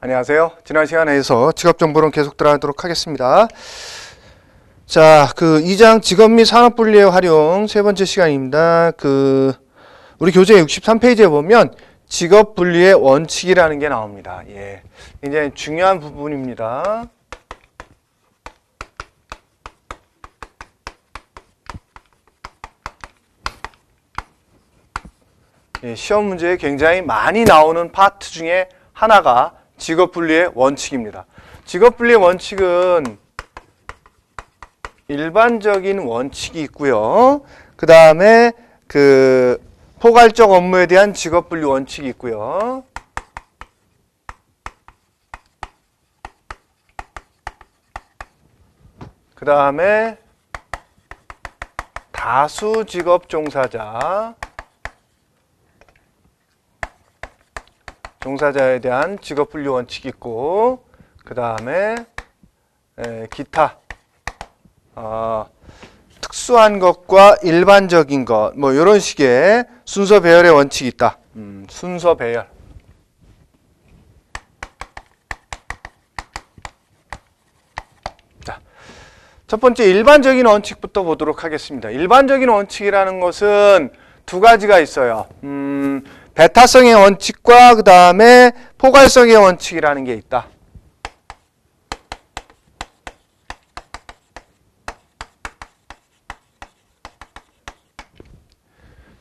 안녕하세요. 지난 시간에서 직업정보론 계속 들어가도록 하겠습니다. 자, 2장 직업 및 산업분리의 활용 세 번째 시간입니다. 우리 교재 63페이지에 보면 직업분리의 원칙이라는 게 나옵니다. 예, 굉장히 중요한 부분입니다. 예, 시험 문제에 굉장히 많이 나오는 파트 중에 하나가 직업분리의 원칙입니다. 직업분리의 원칙은 일반적인 원칙이 있고요. 그 다음에 포괄적 업무에 대한 직업분리 원칙이 있고요. 그 다음에 다수 직업 종사자에 대한 직업분리 원칙이 있고, 그 다음에 기타 특수한 것과 일반적인 것, 뭐 이런 식의 순서 배열의 원칙이 있다. 순서 배열. 자, 첫 번째 일반적인 원칙부터 보도록 하겠습니다. 일반적인 원칙이라는 것은 두 가지가 있어요. 배타성의 원칙과 그 다음에 포괄성의 원칙이라는 게 있다.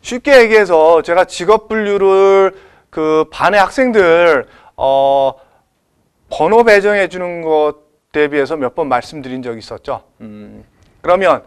쉽게 얘기해서 제가 직업 분류를 반의 학생들 번호 배정해 주는 것 대비해서 몇 번 말씀드린 적이 있었죠. 그러면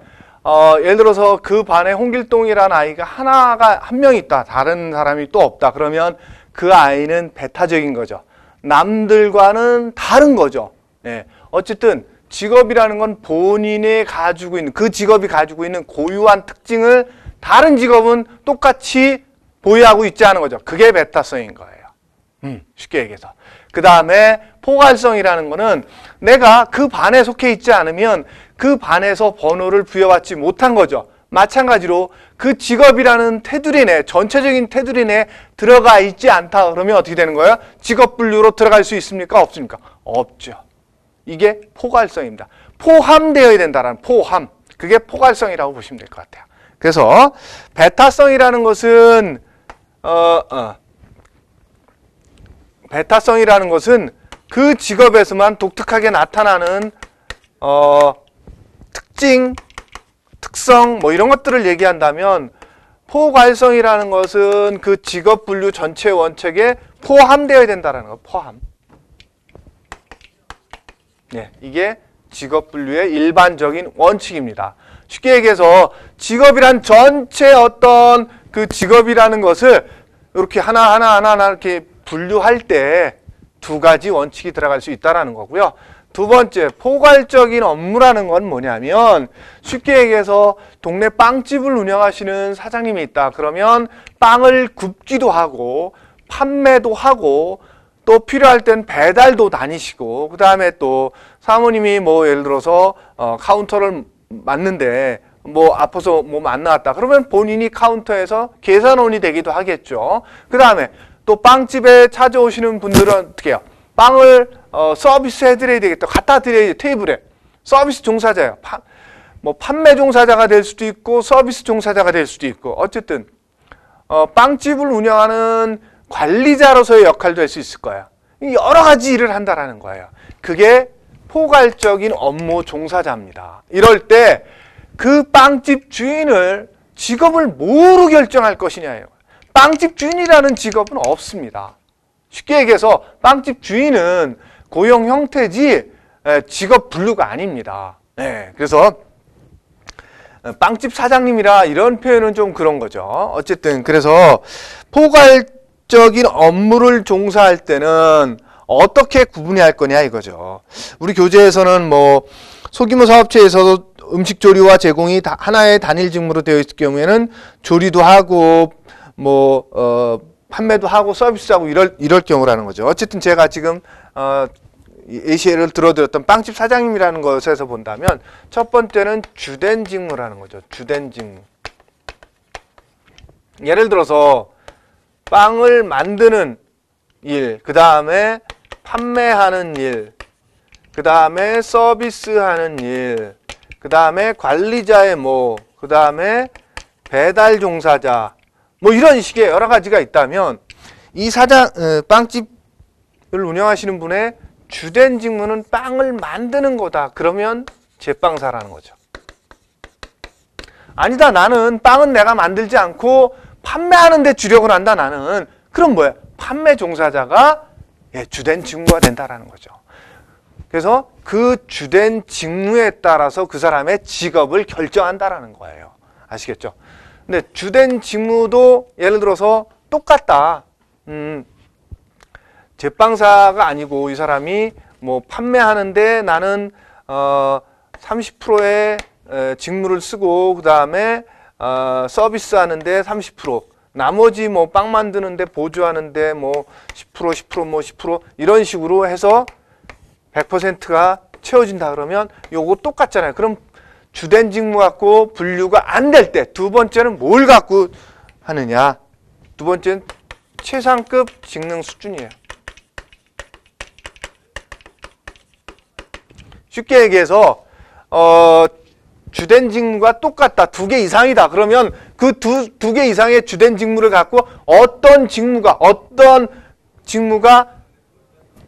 예를 들어서 그 반에 홍길동이라는 아이가 한 명 있다. 다른 사람이 또 없다. 그러면 그 아이는 배타적인 거죠. 남들과는 다른 거죠. 네. 어쨌든 직업이라는 건 본인이 가지고 있는, 그 직업이 가지고 있는 고유한 특징을 다른 직업은 똑같이 보유하고 있지 않은 거죠. 그게 배타성인 거예요. 쉽게 얘기해서. 그 다음에 포괄성이라는 거는 내가 그 반에 속해 있지 않으면 그 반에서 번호를 부여받지 못한 거죠. 마찬가지로 그 직업이라는 테두리 내, 전체적인 테두리 내에 들어가 있지 않다 그러면 어떻게 되는 거예요? 직업 분류로 들어갈 수 있습니까? 없습니까? 없죠. 이게 포괄성입니다. 포함되어야 된다는 포함. 그게 포괄성이라고 보시면 될 것 같아요. 그래서 배타성이라는 것은 배타성이라는 것은 그 직업에서만 독특하게 나타나는 특징, 특성 뭐 이런 것들을 얘기한다면, 포괄성이라는 것은 그 직업 분류 전체 원칙에 포함되어야 된다는 거. 포함. 네, 이게 직업 분류의 일반적인 원칙입니다. 쉽게 얘기해서 직업이란 전체 어떤 그 직업이라는 것을 이렇게 하나하나 이렇게 분류할 때 두 가지 원칙이 들어갈 수 있다는 거고요. 두 번째, 포괄적인 업무라는 건 뭐냐면, 쉽게 얘기해서 동네 빵집을 운영하시는 사장님이 있다. 그러면 빵을 굽기도 하고 판매도 하고 또 필요할 땐 배달도 다니시고, 그 다음에 또 사모님이 뭐 예를 들어서 카운터를 맡는데 뭐 아파서 뭐 안 나왔다. 그러면 본인이 카운터에서 계산원이 되기도 하겠죠. 그 다음에 또 빵집에 찾아오시는 분들은 어떻게 해요? 빵을 서비스 해드려야 되겠다. 갖다 드려야지, 테이블에. 서비스 종사자예요. 판매 종사자가 될 수도 있고 서비스 종사자가 될 수도 있고, 어쨌든 빵집을 운영하는 관리자로서의 역할도 할 수 있을 거예요. 여러 가지 일을 한다라는 거예요. 그게 포괄적인 업무 종사자입니다. 이럴 때 그 빵집 주인을 직업을 뭐로 결정할 것이냐예요. 빵집 주인이라는 직업은 없습니다. 쉽게 얘기해서 빵집 주인은 고용 형태지 직업 분류가 아닙니다. 네, 그래서 빵집 사장님이라 이런 표현은 좀 그런 거죠. 어쨌든 그래서 포괄적인 업무를 종사할 때는 어떻게 구분해야 할 거냐 이거죠. 우리 교재에서는 뭐 소규모 사업체에서도 음식 조리와 제공이 하나의 단일 직무로 되어 있을 경우에는 조리도 하고 판매도 하고 서비스하고 이럴 경우라는 거죠. 어쨌든 제가 지금 예시를 들어드렸던 빵집 사장님이라는 것에서 본다면 첫 번째는 주된 직무라는 거죠. 주된 직무. 예를 들어서 빵을 만드는 일, 그 다음에 판매하는 일, 그 다음에 서비스하는 일, 그 다음에 관리자의 뭐, 그 다음에 배달 종사자, 뭐 이런 식의 여러 가지가 있다면 이 빵집을 운영하시는 분의 주된 직무는 빵을 만드는 거다. 그러면 제빵사라는 거죠. 아니다. 나는 빵은 내가 만들지 않고 판매하는 데 주력을 한다. 나는. 그럼 뭐야? 판매 종사자가 주된 직무가 된다라는 거죠. 그래서 그 주된 직무에 따라서 그 사람의 직업을 결정한다라는 거예요. 아시겠죠? 근데 주된 직무도 예를 들어서 똑같다. 제빵사가 아니고 이 사람이 뭐 판매하는데 나는 30%의 직무를 쓰고 그 다음에 서비스하는데 30%, 나머지 뭐 빵 만드는데 보조하는데 뭐 10% 뭐 10% 이런 식으로 해서 100%가 채워진다 그러면 요거 똑같잖아요. 그럼 주된 직무 갖고 분류가 안 될 때 두 번째는 뭘 갖고 하느냐? 두 번째는 최상급 직능 수준이에요. 쉽게 얘기해서 주된 직무가 똑같다. 2개 이상이다. 그러면 그 두 개 이상의 주된 직무를 갖고 어떤 직무가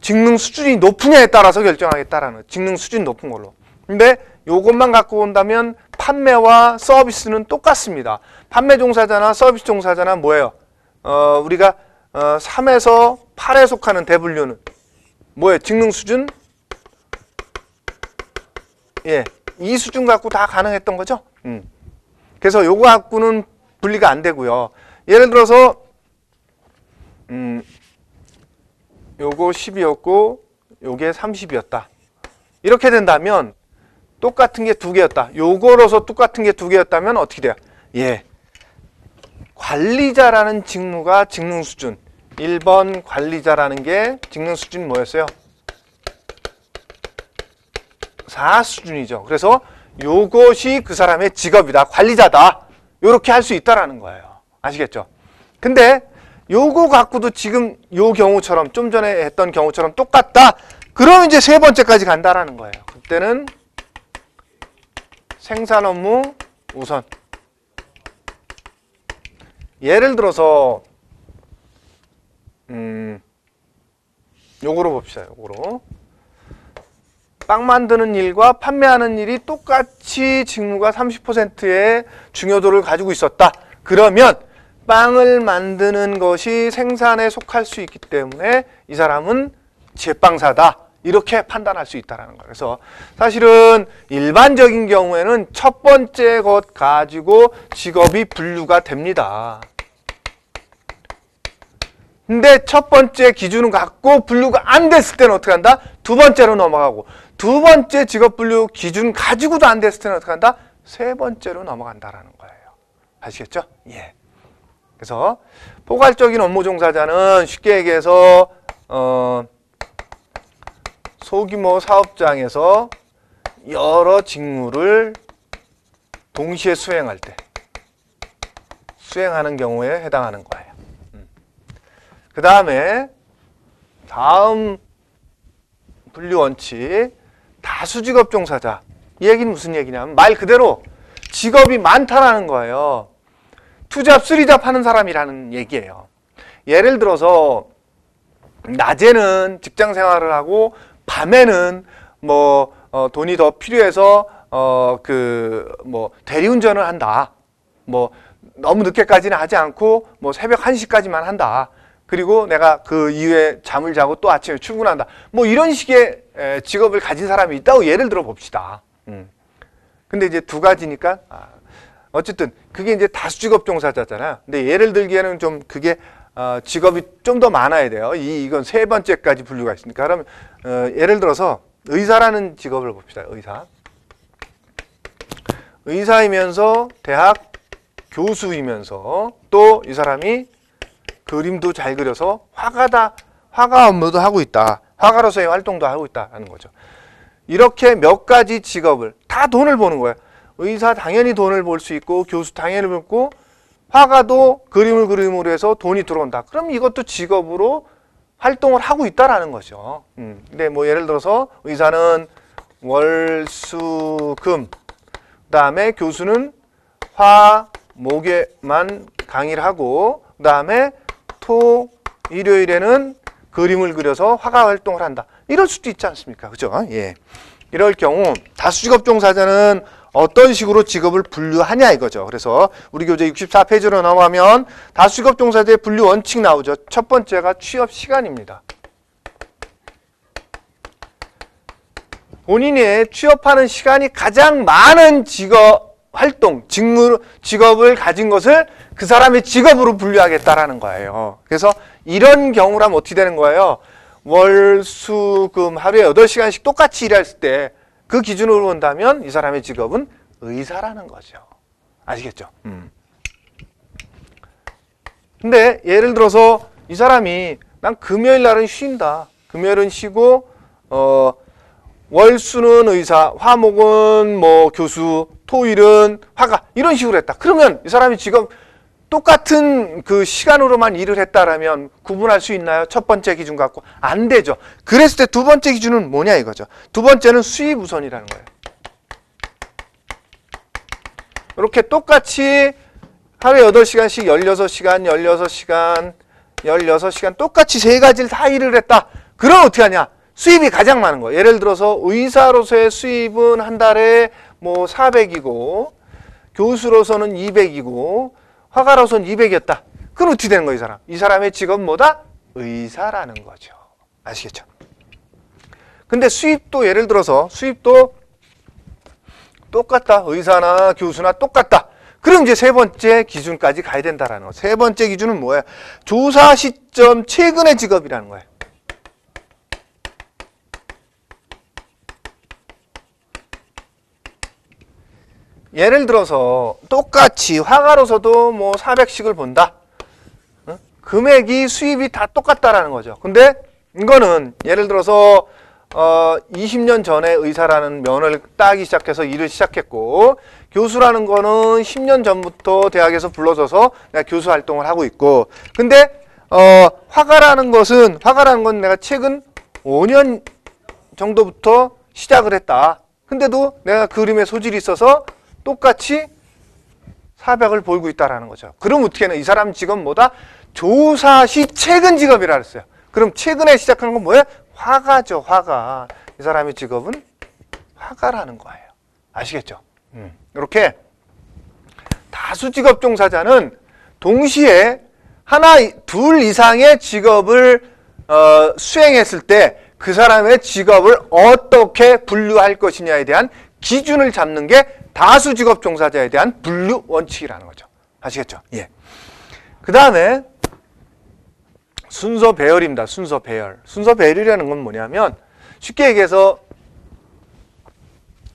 직능 수준이 높으냐에 따라서 결정하겠다라는 직능 수준이 높은 걸로. 근데 요것만 갖고 온다면 판매와 서비스는 똑같습니다. 판매 종사자나 서비스 종사자나 뭐예요? 우리가 3에서 8에 속하는 대분류는 뭐예요? 직능 수준? 예, 이 수준 갖고 다 가능했던 거죠. 그래서 요거 갖고는 분리가 안 되고요. 예를 들어서 요거 10이었고 요게 30이었다. 이렇게 된다면 똑같은 게 2개였다. 요거로서 똑같은 게 2개였다면 어떻게 돼요? 예, 관리자라는 직무가 직능 수준 1번 관리자라는 게 직능 수준이 뭐였어요? 4 수준이죠. 그래서 요것이 그 사람의 직업이다. 관리자다. 요렇게 할 수 있다라는 거예요. 아시겠죠? 근데 요거 갖고도 지금 요 경우처럼 좀 전에 했던 경우처럼 똑같다. 그러면 이제 3번째까지 간다라는 거예요. 그때는 생산 업무 우선. 예를 들어서 요거로 봅시다. 요거로. 빵 만드는 일과 판매하는 일이 똑같이 직무가 30%의 중요도를 가지고 있었다. 그러면 빵을 만드는 것이 생산에 속할 수 있기 때문에 이 사람은 제빵사다. 이렇게 판단할 수 있다는 거예요. 그래서 사실은 일반적인 경우에는 첫 번째 것 가지고 직업이 분류가 됩니다. 근데 첫 번째 기준을 갖고 분류가 안 됐을 때는 어떻게 한다? 두 번째로 넘어가고, 두 번째 직업 분류 기준 가지고도 안 됐을 때는 어떻게 한다? 세 번째로 넘어간다라는 거예요. 아시겠죠? 예. 그래서 포괄적인 업무 종사자는 쉽게 얘기해서 소규모 사업장에서 여러 직무를 동시에 수행할 때 수행하는 경우에 해당하는 거예요. 그 다음에 다음 분류 원칙 다수직업 종사자. 이 얘기는 무슨 얘기냐면 말 그대로 직업이 많다라는 거예요. 투잡, 쓰리잡 하는 사람이라는 얘기예요. 예를 들어서 낮에는 직장 생활을 하고 밤에는 뭐 돈이 더 필요해서 대리운전을 한다. 뭐 너무 늦게까지는 하지 않고 뭐 새벽 1시까지만 한다. 그리고 내가 그 이후에 잠을 자고 또 아침에 출근한다. 뭐 이런 식의 직업을 가진 사람이 있다고 예를 들어 봅시다. 근데 이제 두 가지니까 어쨌든 그게 이제 다수직업 종사자잖아요. 근데 예를 들기에는 좀 그게 직업이 좀 더 많아야 돼요. 이건 세 번째까지 분류가 있으니까. 그러면 예를 들어서 의사라는 직업을 봅시다. 의사이면서 대학 교수이면서 또 이 사람이 그림도 잘 그려서 화가 업무도 하고 있다. 화가로서의 활동도 하고 있다는 거죠. 이렇게 몇 가지 직업을 다 돈을 버는 거예요. 의사 당연히 돈을 벌 수 있고 교수 당연히 벌고 화가도 그림을 그림으로 해서 돈이 들어온다. 그럼 이것도 직업으로 활동을 하고 있다라는 거죠. 근데 뭐 예를 들어서 의사는 월, 수, 금, 그다음에 교수는 화, 목에만 강의를 하고 그다음에 토, 일요일에는 그림을 그려서 화가 활동을 한다. 이럴 수도 있지 않습니까? 그죠? 예. 이럴 경우 다수직업 종사자는 어떤 식으로 직업을 분류하냐 이거죠. 그래서 우리 교재 64페이지로 넘어가면 다수직업 종사자의 분류 원칙 나오죠. 첫 번째가 취업 시간입니다. 본인의 취업하는 시간이 가장 많은 직업 활동, 직업을 가진 것을 그 사람의 직업으로 분류하겠다라는 거예요. 그래서 이런 경우라면 어떻게 되는 거예요? 월, 수, 금 하루에 8시간씩 똑같이 일했을 때 그 기준으로 본다면 이 사람의 직업은 의사라는 거죠. 아시겠죠? 근데 예를 들어서 이 사람이 난 금요일 날은 쉰다. 금요일은 쉬고 월수는 의사, 화목은 뭐 교수, 토일은 화가 이런 식으로 했다. 그러면 이 사람이 지금 똑같은 그 시간으로만 일을 했다라면 구분할 수 있나요? 첫 번째 기준 갖고 안 되죠. 그랬을 때 두 번째 기준은 뭐냐 이거죠. 두 번째는 수입 우선이라는 거예요. 이렇게 똑같이 하루에 8시간씩 16시간, 16시간 똑같이 세 가지를 다 일을 했다. 그럼 어떻게 하냐? 수입이 가장 많은 거예요. 예를 들어서 의사로서의 수입은 한 달에 뭐 400이고 교수로서는 200이고 화가로서는 200이었다. 그럼 어떻게 되는 거예요, 이 사람? 이 사람의 직업은 뭐다? 의사라는 거죠. 아시겠죠? 근데 수입도 예를 들어서 수입도 똑같다. 의사나 교수나 똑같다. 그럼 이제 세 번째 기준까지 가야 된다라는 거. 세 번째 기준은 뭐예요? 조사 시점 최근의 직업이라는 거예요. 예를 들어서 똑같이 화가로서도 뭐 400씩을 본다. 금액이 수입이 다 똑같다라는 거죠. 근데 이거는 예를 들어서 20년 전에 의사라는 면을 따기 시작해서 일을 시작했고 교수라는 거는 10년 전부터 대학에서 불러줘서 내가 교수 활동을 하고 있고 근데 화가라는 건 내가 최근 5년 정도부터 시작을 했다. 근데도 내가 그림에 소질이 있어서 똑같이 400을 벌고 있다라는 거죠. 그럼 어떻게 하냐? 이 사람 직업은 뭐다? 조사 시 최근 직업이라 그랬어요. 그럼 최근에 시작한 건 뭐예요? 화가죠, 화가. 이 사람의 직업은 화가라는 거예요. 아시겠죠? 이렇게 다수 직업 종사자는 동시에 하나, 둘 이상의 직업을 수행했을 때 그 사람의 직업을 어떻게 분류할 것이냐에 대한 기준을 잡는 게 다수 직업 종사자에 대한 분류 원칙이라는 거죠. 아시겠죠? 예. 그 다음에 순서 배열입니다. 순서 배열. 순서 배열이라는 건 뭐냐면 쉽게 얘기해서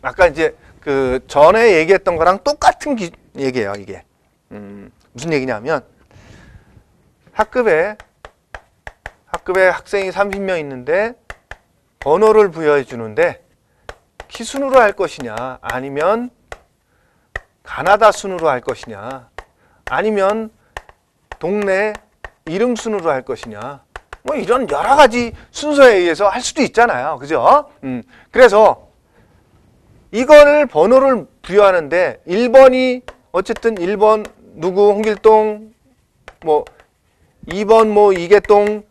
아까 이제 그 전에 얘기했던 거랑 똑같은 얘기예요. 이게 무슨 얘기냐면 학급에 학생이 30명 있는데 번호를 부여해 주는데 키 순으로 할 것이냐 아니면 가나다 순으로 할 것이냐 아니면 동네 이름 순으로 할 것이냐 뭐 이런 여러 가지 순서에 의해서 할 수도 있잖아요. 그죠? 그래서 이거를 번호를 부여하는데 1번이 어쨌든 1번 누구 홍길동 뭐 2번 뭐 이계동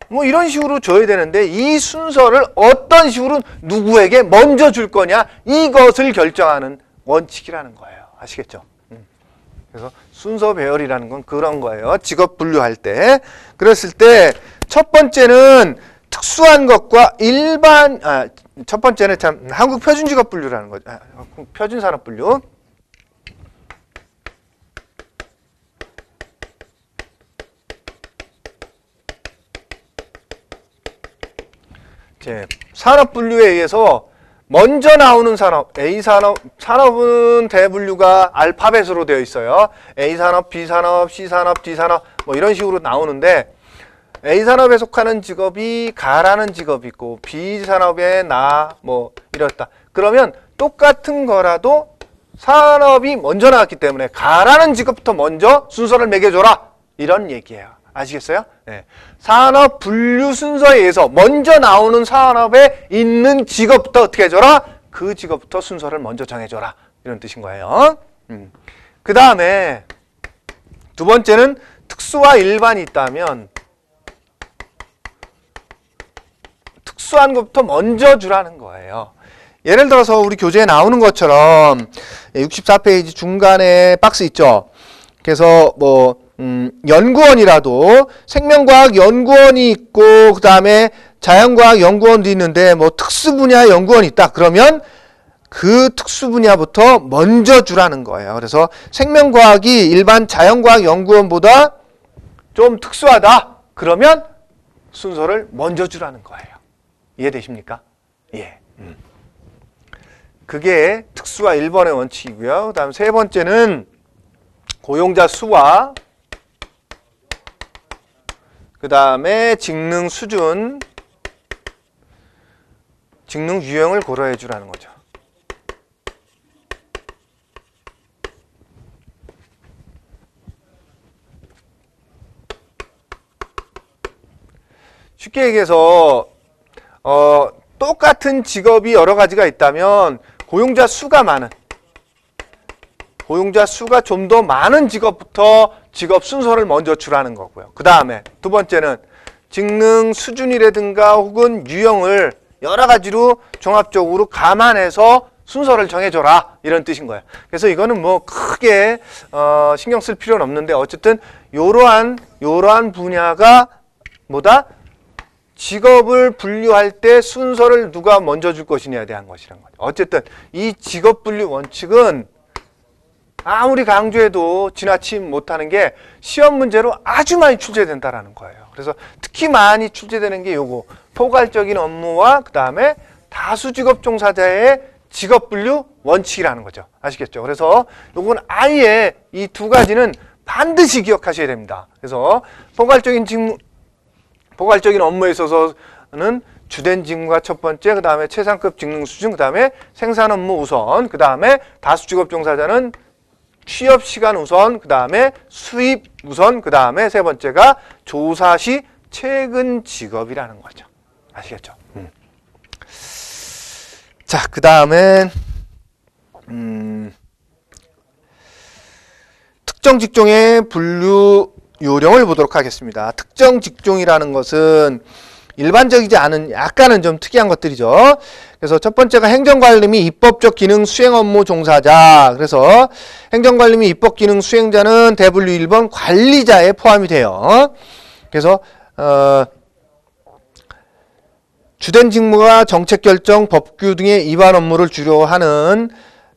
뭐 이런 식으로 줘야 되는데 이 순서를 어떤 식으로 누구에게 먼저 줄 거냐 이것을 결정하는 원칙이라는 거예요. 아시겠죠? 그래서 순서 배열이라는 건 그런 거예요. 직업 분류할 때. 그랬을 때 첫 번째는 특수한 것과 첫 번째는 참 한국 표준 직업 분류라는 거죠. 표준 산업 분류. 이제 산업 분류에 의해서 먼저 나오는 산업, A산업, 산업은 대분류가 알파벳으로 되어 있어요. A산업, B산업, C산업, D산업 뭐 이런 식으로 나오는데 A산업에 속하는 직업이 가라는 직업이 있고 B산업에 뭐 이렇다. 그러면 똑같은 거라도 산업이 먼저 나왔기 때문에 가라는 직업부터 먼저 순서를 매겨줘라. 이런 얘기예요. 아시겠어요? 네. 산업 분류 순서에 의해서 먼저 나오는 산업에 있는 직업부터 어떻게 해줘라? 그 직업부터 순서를 먼저 정해줘라. 이런 뜻인 거예요. 그 다음에 두 번째는 특수와 일반이 있다면 특수한 것부터 먼저 주라는 거예요. 예를 들어서 우리 교재에 나오는 것처럼 64페이지 중간에 박스 있죠. 그래서 뭐 연구원이라도 생명과학 연구원이 있고 그 다음에 자연과학 연구원도 있는데 뭐 특수 분야 연구원이 있다. 그러면 그 특수 분야부터 먼저 주라는 거예요. 그래서 생명과학이 일반 자연과학 연구원보다 좀 특수하다. 그러면 순서를 먼저 주라는 거예요. 이해되십니까? 예. 그게 특수와 1번의 원칙이고요. 그 다음 세 번째는 고용자 수와 그 다음에 직능 수준, 직능 유형을 고려해 주라는 거죠. 쉽게 얘기해서 똑같은 직업이 여러 가지가 있다면 고용자 수가 많은, 고용자 수가 좀 더 많은 직업부터 직업 순서를 먼저 주라는 거고요. 그 다음에 두 번째는 직능 수준이라든가 혹은 유형을 여러 가지로 종합적으로 감안해서 순서를 정해줘라. 이런 뜻인 거예요. 그래서 이거는 뭐 크게 신경 쓸 필요는 없는데 어쨌든 이러한 분야가 뭐다? 직업을 분류할 때 순서를 누가 먼저 줄 것이냐에 대한 것이란 거죠. 어쨌든 이 직업 분류 원칙은 아무리 강조해도 지나치지 못하는 게 시험 문제로 아주 많이 출제된다라는 거예요. 그래서 특히 많이 출제되는 게 요거 포괄적인 업무와 그 다음에 다수 직업 종사자의 직업 분류 원칙이라는 거죠. 아시겠죠? 그래서 요건 아예 이 두 가지는 반드시 기억하셔야 됩니다. 그래서 포괄적인 업무에 있어서는 주된 직무가 첫 번째, 그 다음에 최상급 직능 수준, 그 다음에 생산 업무 우선, 그 다음에 다수 직업 종사자는 취업 시간 우선, 그 다음에 수입 우선, 그 다음에 세 번째가 조사 시 최근 직업이라는 거죠. 아시겠죠? 자, 그 다음엔 특정 직종의 분류 요령을 보도록 하겠습니다. 특정 직종이라는 것은 일반적이지 않은 약간은 좀 특이한 것들이죠. 그래서 첫 번째가 행정관리 및 입법적 기능 수행 업무 종사자. 그래서 행정관리 및 입법 기능 수행자는 대분류 1번 관리자에 포함이 돼요. 그래서 주된 직무가 정책 결정, 법규 등의 입안 업무를 주로 하는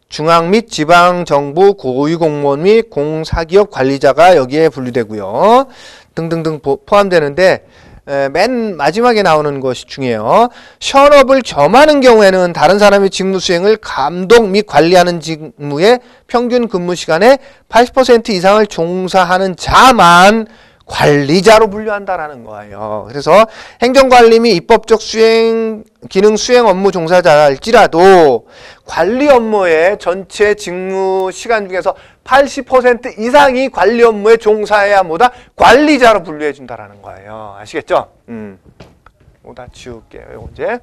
중앙 및 지방 정부 고위공무원 및 공사기업 관리자가 여기에 분류되고요. 등등등 포함되는데 맨 마지막에 나오는 것이 중요해요. 현업을 겸하는 경우에는 다른 사람의 직무 수행을 감독 및 관리하는 직무의 평균 근무 시간의 80% 이상을 종사하는 자만 관리자로 분류한다라는 거예요. 그래서 행정관리 및 입법적 수행, 기능 수행 업무 종사자일지라도 관리 업무의 전체 직무 시간 중에서 80% 이상이 관리 업무에 종사해야 뭐다? 관리자로 분류해 준다라는 거예요. 아시겠죠? 이거 다 지울게요. 이거 이제.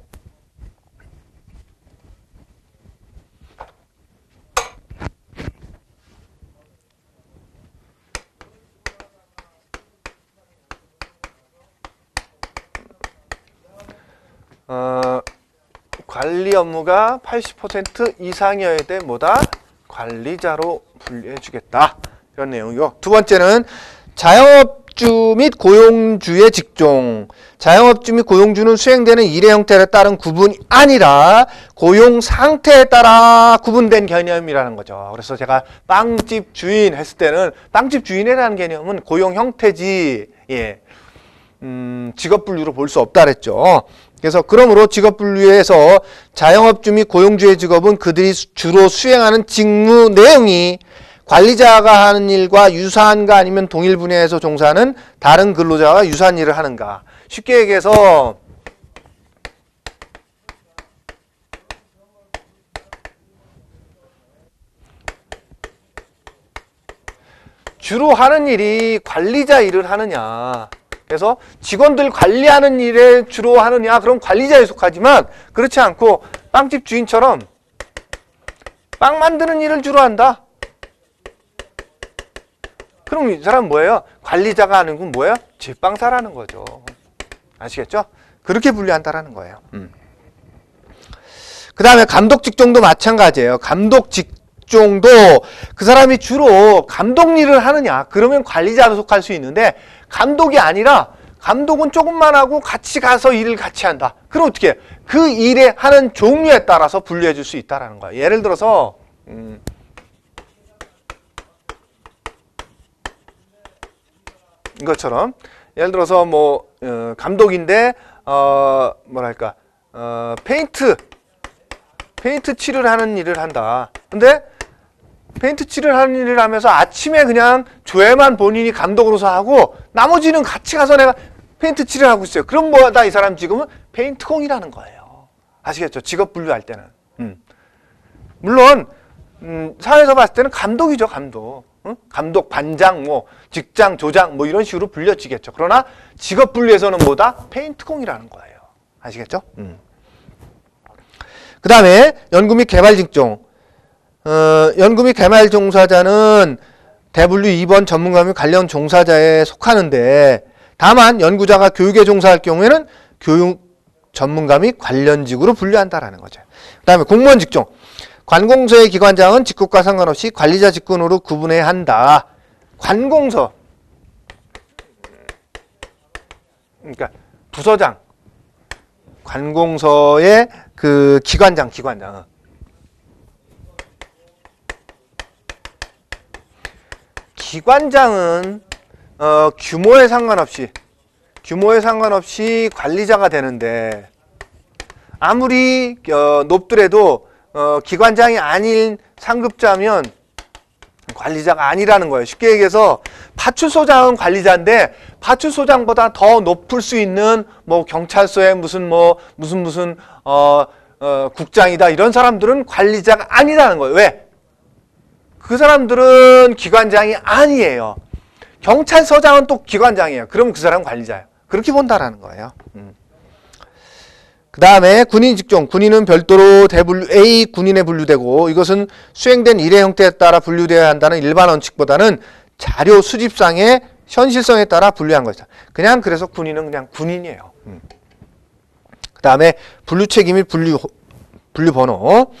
관리 업무가 80% 이상이어야 돼 뭐다? 관리자로 분류해 주겠다. 이런 내용이고, 두 번째는 자영업주 및 고용주의 직종. 자영업주 및 고용주는 수행되는 일의 형태에 따른 구분이 아니라 고용 상태에 따라 구분된 개념이라는 거죠. 그래서 제가 빵집 주인 했을 때는 빵집 주인이라는 개념은 고용 형태지, 예, 직업 분류로 볼 수 없다 그랬죠. 그래서 그러므로 직업 분류에서 자영업주 및 고용주의 직업은 그들이 주로 수행하는 직무 내용이 관리자가 하는 일과 유사한가 아니면 동일 분야에서 종사하는 다른 근로자와 유사한 일을 하는가. 쉽게 얘기해서 주로 하는 일이 관리자 일을 하느냐, 그래서 직원들 관리하는 일에 주로 하느냐, 그럼 관리자에 속하지만 그렇지 않고 빵집 주인처럼 빵 만드는 일을 주로 한다. 그럼 이 사람은 뭐예요? 관리자가 하는 건 뭐예요? 제빵사라는 거죠. 아시겠죠? 그렇게 분류한다라는 거예요. 그 다음에 감독 직종도 마찬가지예요. 감독 직종도 그 사람이 주로 감독 일을 하느냐, 그러면 관리자로 속할 수 있는데, 감독이 아니라 감독은 조금만 하고 같이 가서 일을 같이 한다. 그럼 어떻게 해요? 그 일에 하는 종류에 따라서 분류해 줄 수 있다는 거예요. 예를 들어서 이것처럼, 예를 들어서 뭐 감독인데 뭐랄까 페인트 칠을 하는 일을 한다. 근데 페인트 칠을 하는 일을 하면서 아침에 그냥 조회만 본인이 감독으로서 하고 나머지는 같이 가서 내가 페인트 칠을 하고 있어요. 그럼 뭐다? 이 사람 지금은 페인트공이라는 거예요. 아시겠죠? 직업 분류할 때는. 물론 사회에서 봤을 때는 감독이죠. 감독. 감독, 반장, 뭐 직장, 조장 뭐 이런 식으로 불려지겠죠. 그러나 직업 분류에서는 뭐다? 페인트공이라는 거예요. 아시겠죠? 그 다음에 연구 및 개발 직종. 연구 및 개발 종사자는 대분류 2번 전문가 및 관련 종사자에 속하는데, 다만 연구자가 교육에 종사할 경우에는 교육 전문가 및 관련직으로 분류한다라는 거죠. 그 다음에 공무원 직종. 관공서의 기관장은 직급과 상관없이 관리자 직군으로 구분해야 한다. 관공서, 그러니까 부서장, 관공서의 그 기관장. 기관장은 규모에 상관없이 관리자가 되는데, 아무리 높더라도 기관장이 아닌 상급자면 관리자가 아니라는 거예요. 쉽게 얘기해서 파출소장은 관리자인데, 파출소장보다 더 높을 수 있는 뭐 경찰서에 무슨 국장이다, 이런 사람들은 관리자가 아니라는 거예요. 왜? 그 사람들은 기관장이 아니에요. 경찰서장은 또 기관장이에요. 그럼 그 사람은 관리자예요. 그렇게 본다라는 거예요. 그 다음에 군인 직종. 군인은 별도로 대분류 A 군인에 분류되고, 이것은 수행된 일의 형태에 따라 분류되어야 한다는 일반 원칙보다는 자료 수집상의 현실성에 따라 분류한 것이다. 그래서 군인은 그냥 군인이에요. 그 다음에 분류 책임 및 분류 번호.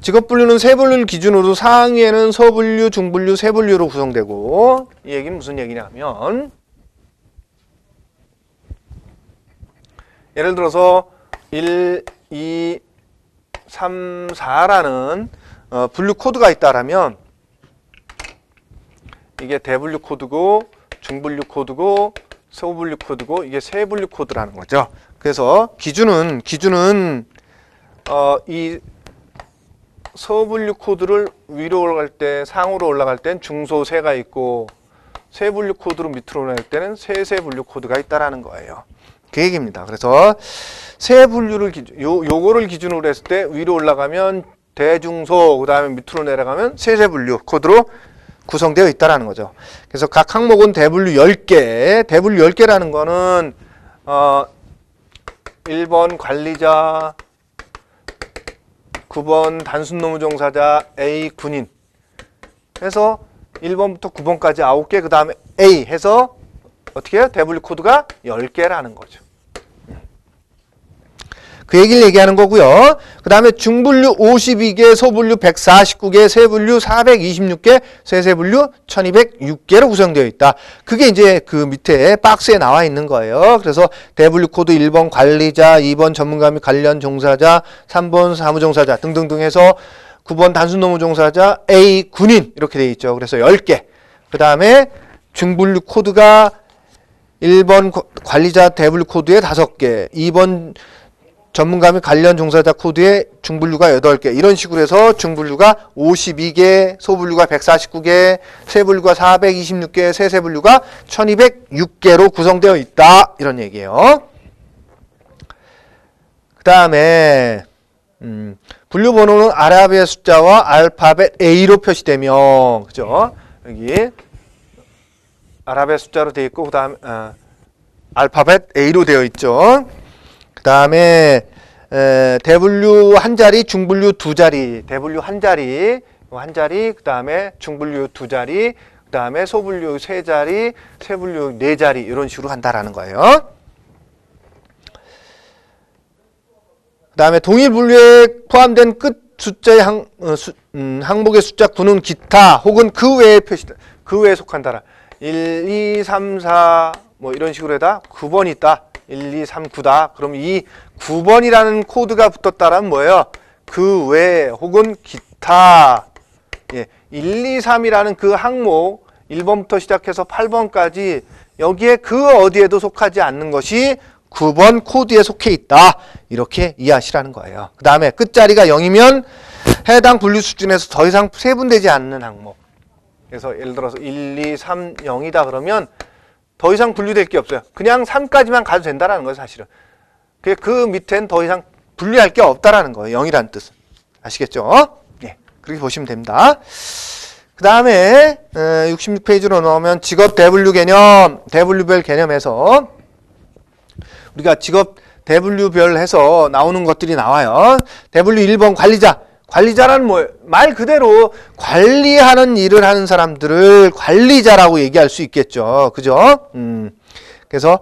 직업 분류는 세 분류를 기준으로 상위에는 서분류, 중분류, 세분류로 구성되고, 이 얘기는 무슨 얘기냐면, 예를 들어서 1, 2, 3, 4라는 분류 코드가 있다라면, 이게 대분류 코드고, 중분류 코드고, 소분류 코드고, 이게 세분류 코드라는 거죠. 그래서 기준은 이 서분류 코드를 위로 올라갈 때, 상으로 올라갈 땐 중소세가 있고, 세분류 코드로 밑으로 올라갈 때는 세세분류 코드가 있다라는 거예요. 그 얘기입니다. 그래서 세분류를 요거를 기준으로 했을 때 위로 올라가면 대중소, 그 다음에 밑으로 내려가면 세세분류 코드로 구성되어 있다라는 거죠. 그래서 각 항목은 대분류 10개, 대분류 10개라는 거는 1번 관리자, 9번 단순 노무종사자, A 군인 해서 1번부터 9번까지 9개, 그 다음에 A 해서 어떻게 해요? 대분류 코드가 10개라는 거죠. 그 얘기를 얘기하는 거고요. 그 다음에 중분류 52개, 소분류 149개, 세분류 426개, 세세분류 1206개로 구성되어 있다. 그게 이제 그 밑에 박스에 나와 있는 거예요. 그래서 대분류 코드 1번 관리자, 2번 전문가 및 관련 종사자, 3번 사무종사자 등등등 해서 9번 단순 노무종사자, A 군인 이렇게 되어 있죠. 그래서 10개. 그 다음에 중분류 코드가 1번 관리자 대분류 코드에 5개, 2번 전문가 및 관련 종사자 코드에 중분류가 8개, 이런 식으로 해서 중분류가 52개, 소분류가 149개, 세분류가 426개, 세세분류가 1206개로 구성되어 있다. 이런 얘기예요. 그 다음에 분류 번호는 아라비아 숫자와 알파벳 A로 표시되며, 그죠? 여기 아랍의 숫자로 되어 있고, 그 다음에 알파벳 A로 되어 있죠. 그 다음에 대분류 한 자리, 중분류 두 자리, 대분류 한 자리, 그 다음에 중분류 두 자리, 그 다음에 소분류 세 자리, 세분류 네 자리, 이런 식으로 한다라는 거예요. 그 다음에 동일 분류에 포함된 끝 숫자의 항목의 숫자 9는 기타 혹은 그 외에 표시다. 그 외에 속한다라. 1, 2, 3, 4 뭐 이런 식으로 해다 9번이 있다. 1, 2, 3, 9다. 그럼 이 9번이라는 코드가 붙었다라는 뭐예요? 그 외에 혹은 기타. 예, 1, 2, 3이라는 그 항목 1번부터 시작해서 8번까지 여기에 그 어디에도 속하지 않는 것이 9번 코드에 속해 있다. 이렇게 이해하시라는 거예요. 그 다음에 끝자리가 0이면 해당 분류 수준에서 더 이상 세분되지 않는 항목. 그래서 예를 들어서 1, 2, 3, 0이다 그러면 더 이상 분류될 게 없어요. 그냥 3까지만 가도 된다라는 거예요, 사실은. 그 밑엔 더 이상 분류할 게 없다라는 거예요. 0이라는 뜻은. 아시겠죠? 예, 그렇게 보시면 됩니다. 그 다음에 66페이지로 넘어오면 직업 대분류 개념, 대분류별 개념에서 우리가 직업 대분류별 해서 나오는 것들이 나와요. 대분류 1번 관리자. 관리자라는 뭐예요? 말 그대로 관리하는 일을 하는 사람들을 관리자라고 얘기할 수 있겠죠. 그죠? 그래서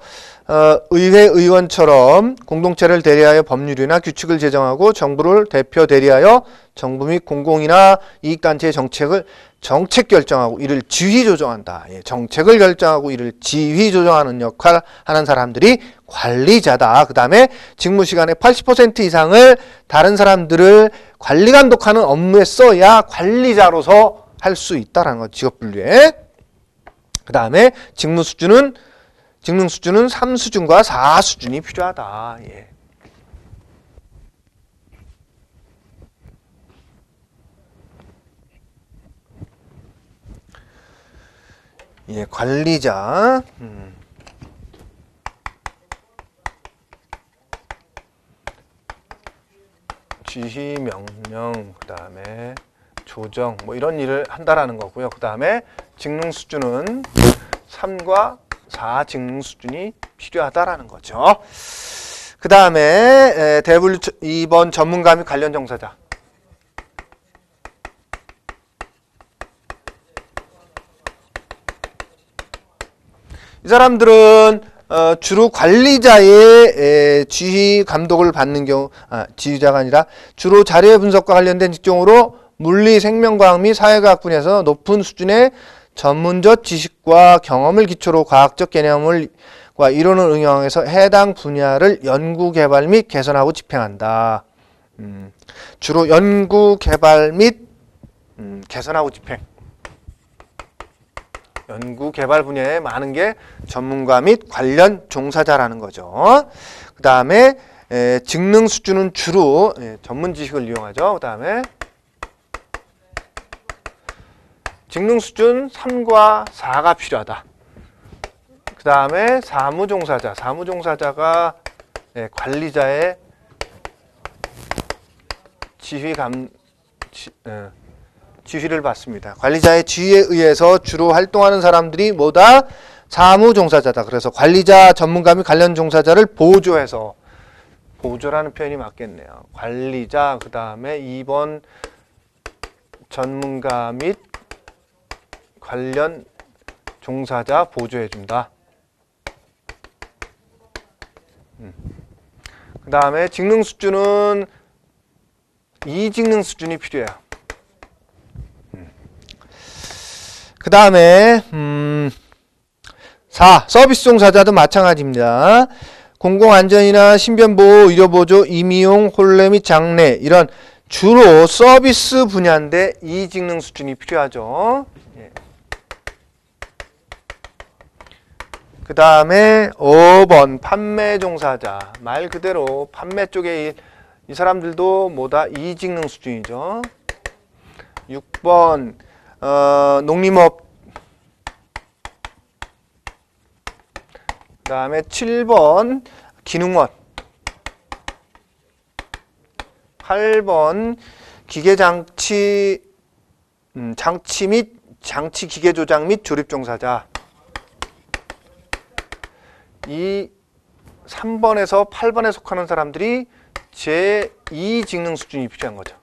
의회 의원처럼 공동체를 대리하여 법률이나 규칙을 제정하고 정부를 대표 대리하여 정부 및 공공이나 이익단체의 정책 결정하고 이를 지휘 조정한다. 예, 정책을 결정하고 이를 지휘 조정하는 역할을 하는 사람들이 관리자다. 그 다음에 직무 시간의 80% 이상을 다른 사람들을 관리 감독하는 업무에 써야 관리자로서 할 수 있다라는 거, 직업 분류에. 그 다음에 직능 수준은 3수준과 4수준이 필요하다. 예. 예, 관리자. 지휘, 명령, 그 다음에 조정, 뭐 이런 일을 한다라는 거고요. 그 다음에 직능 수준은 3과 4 직능 수준이 필요하다라는 거죠. 그 다음에 대분류 2번 전문가 및 관련 종사자. 이 사람들은 주로 관리자의 지휘 감독을 받는 경우, 지휘자가 아니라 주로 자료의 분석과 관련된 직종으로 물리, 생명과학 및 사회과학 분야에서 높은 수준의 전문적 지식과 경험을 기초로 과학적 개념과 이론을 응용해서 해당 분야를 연구, 개발 및 개선하고 집행한다. 주로 연구, 개발 및 개선하고 집행. 연구, 개발 분야에 많은 게 전문가 및 관련 종사자라는 거죠. 그 다음에 직능 수준은 주로 전문 지식을 이용하죠. 그 다음에 직능 수준 3과 4가 필요하다. 그 다음에 사무종사자. 사무종사자가 관리자의 지휘를 받습니다. 관리자의 지휘에 의해서 주로 활동하는 사람들이 뭐다? 사무종사자다. 그래서 관리자, 전문가 및 관련 종사자를 보조해서, 보조라는 표현이 맞겠네요. 관리자, 그 다음에 2번 전문가 및 관련 종사자 보조해준다. 그 다음에 직능 수준은 2직능 수준이 필요해요. 그 다음에 4. 서비스 종사자도 마찬가지입니다. 공공안전이나 신변보호, 의료보조, 임의용, 혼례 및 장례 이런 주로 서비스 분야인데 2직능 수준이 필요하죠. 예. 그 다음에 5번 판매 종사자. 말 그대로 판매 쪽에 이 사람들도 뭐다? 2직능 수준이죠. 6번 농림업. 그 다음에 7번 기능원. 8번 기계장치 장치 및 장치 기계 조작 및 조립 종사자. 이 3번에서 8번에 속하는 사람들이 제2 직능 수준이 필요한 거죠.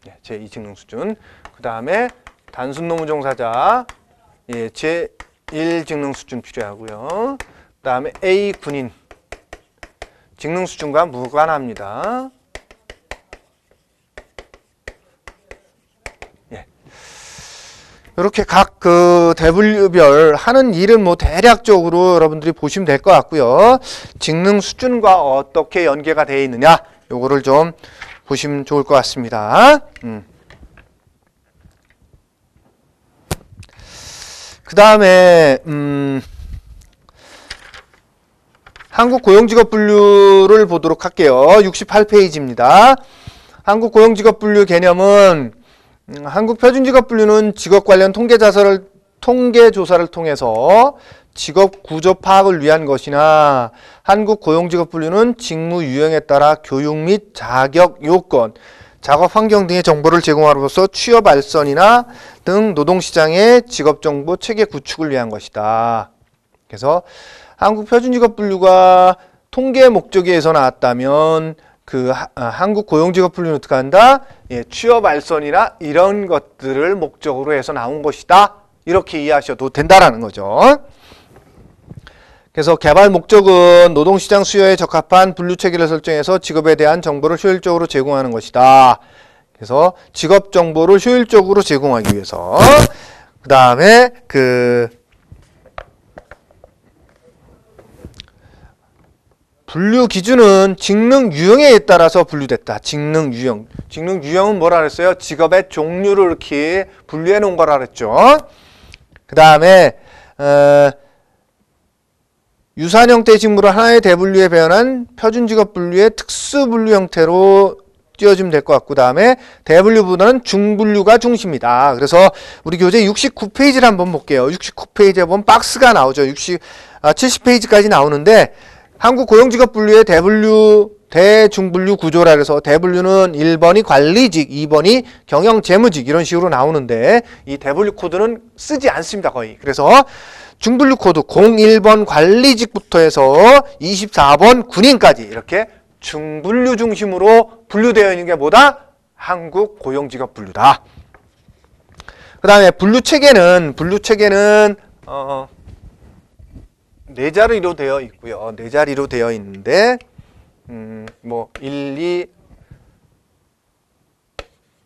네, 제2 직능 수준. 그 다음에 단순 노무 종사자, 예, 제1 직능 수준 필요하고요. 그 다음에 A 군인 직능 수준과 무관합니다. 예. 이렇게 각 그 대분류별 하는 일은 뭐 대략적으로 여러분들이 보시면 될 것 같고요. 직능 수준과 어떻게 연계가 되어 있느냐, 요거를 좀 보시면 좋을 것 같습니다. 그 다음에 한국고용직업분류를 보도록 할게요. 68페이지입니다. 한국고용직업분류 개념은 한국표준직업분류는 직업 관련 통계조사를 통해서 직업 구조 파악을 위한 것이나 한국고용직업분류는 직무 유형에 따라 교육 및 자격 요건, 작업 환경 등의 정보를 제공함으로써 취업 알선이나 등 노동시장의 직업정보 체계 구축을 위한 것이다. 그래서 한국표준직업분류가 통계 목적에 의해서 나왔다면 한국고용직업분류는 어떻게 한다? 예, 취업 알선이나 이런 것들을 목적으로 해서 나온 것이다. 이렇게 이해하셔도 된다라는 거죠. 그래서 개발 목적은 노동시장 수요에 적합한 분류 체계를 설정해서 직업에 대한 정보를 효율적으로 제공하는 것이다. 그래서 직업 정보를 효율적으로 제공하기 위해서. 그 다음에 분류 기준은 직능 유형에 따라서 분류됐다. 직능 유형. 직능 유형은 뭐라 그랬어요? 직업의 종류를 이렇게 분류해 놓은 거라 그랬죠. 그 다음에 유사한 형태의 직무를 하나의 대분류에 배연한 표준직업 분류의 특수분류 형태로 띄워주면 될 것 같고, 그 다음에 대분류보다는 중분류가 중심이다. 그래서 우리 교재 69페이지를 한번 볼게요. 69페이지에 보면 박스가 나오죠. 70페이지까지 나오는데 한국고용직업분류의 대중분류 구조라 해서 대분류는 1번이 관리직, 2번이 경영재무직 이런 식으로 나오는데 이 대분류 코드는 쓰지 않습니다. 거의. 그래서 중분류 코드 01번 관리직부터 해서 24번 군인까지 이렇게 중분류 중심으로 분류되어 있는 게 뭐다? 한국고용직업분류다. 그 다음에 분류 체계는 네 자리로 되어 있고요. 네 자리로 되어 있는데 뭐 1, 2,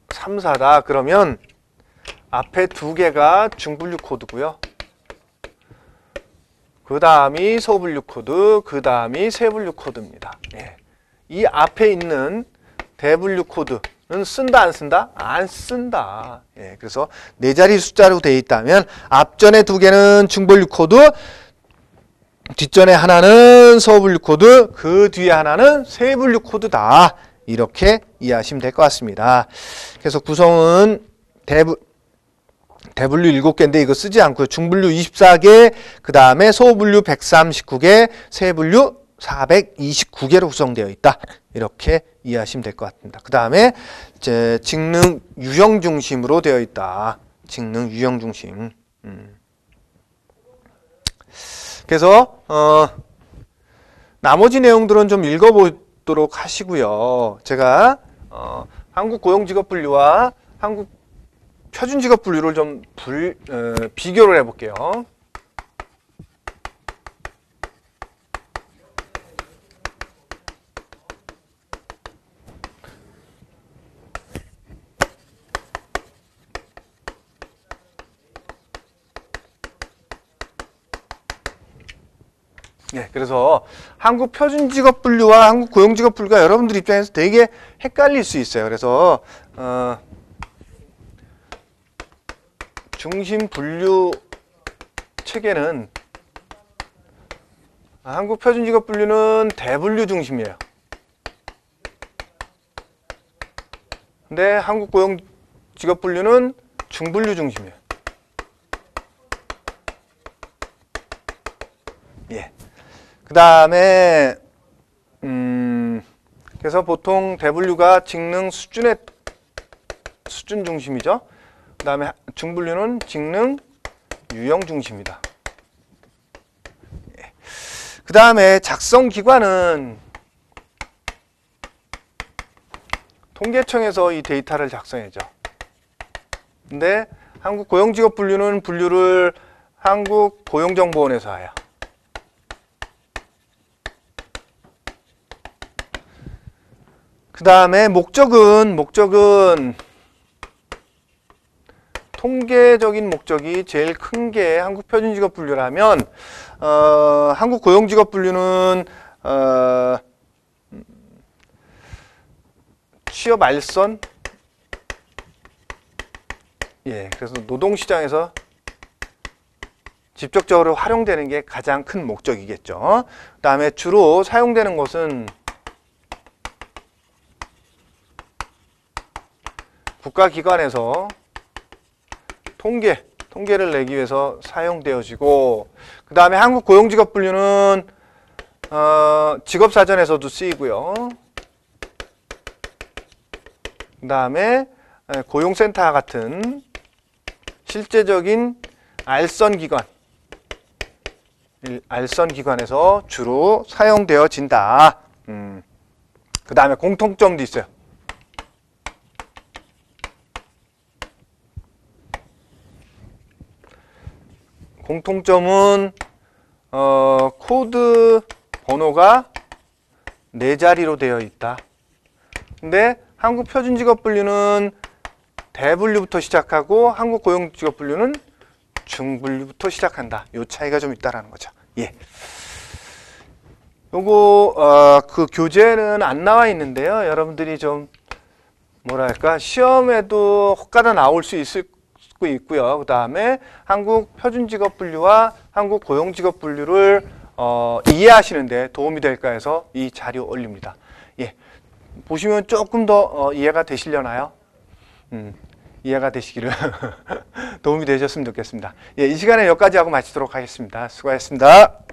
3, 4다. 그러면 앞에 두 개가 중분류 코드고요. 그 다음이 소분류 코드, 그 다음이 세분류 코드입니다. 예. 이 앞에 있는 대분류 코드는 쓴다 안 쓴다? 안 쓴다. 예. 그래서 네 자리 숫자로 되어 있다면 앞전에 두 개는 중분류 코드, 뒷전에 하나는 서분류 코드, 그 뒤에 하나는 세분류 코드다. 이렇게 이해하시면 될 것 같습니다. 그래서 구성은 대분류 7개인데 이거 쓰지 않고요. 중분류 24개, 그 다음에 소분류 139개, 세분류 429개로 구성되어 있다. 이렇게 이해하시면 될 것 같습니다. 그 다음에 직능 유형 중심으로 되어 있다. 직능 유형 중심. 그래서 나머지 내용들은 좀 읽어보도록 하시고요. 제가 한국고용직업분류와 한국표준직업분류를 좀 비교를 해볼게요. 네, 그래서 한국표준직업분류와 한국고용직업분류가 여러분들 입장에서 되게 헷갈릴 수 있어요. 그래서 중심분류 체계는 한국표준직업분류는 대분류 중심이에요. 근데 한국고용직업분류는 중분류 중심이에요. 예. 그 다음에 그래서 보통 대분류가 직능 수준 중심이죠. 그 다음에 중분류는 직능 유형 중시입니다. 그 다음에 작성 기관은 통계청에서 이 데이터를 작성해죠. 근데 한국고용직업분류는 분류를 한국고용정보원에서 해요. 그 다음에 목적은 통계적인 목적이 제일 큰 게 한국표준직업분류라면 한국고용직업분류는 취업 알선, 그래서 노동시장에서 직접적으로 활용되는 게 가장 큰 목적이겠죠. 그 다음에 주로 사용되는 것은 국가기관에서 통계를 내기 위해서 사용되어지고, 그 다음에 한국고용직업분류는 직업사전에서도 쓰이고요. 그 다음에 고용센터 같은 실제적인 알선기관에서 주로 사용되어진다. 그 다음에 공통점도 있어요. 공통점은 코드 번호가 4자리로 되어 있다. 근데 한국표준직업분류는 대분류부터 시작하고 한국고용직업분류는 중분류부터 시작한다. 요 차이가 좀 있다라는 거죠. 요거 그 교재는 안 나와 있는데요. 여러분들이 좀 뭐랄까 시험에도 혹가다 나올 수 있을 수 있고요. 그 다음에 한국표준직업분류와 한국고용직업분류를 이해하시는데 도움이 될까 해서 이 자료 올립니다. 보시면 조금 더 이해가 되시려나요? 이해가 되시기를 도움이 되셨으면 좋겠습니다. 이 시간에 여기까지 하고 마치도록 하겠습니다. 수고하셨습니다.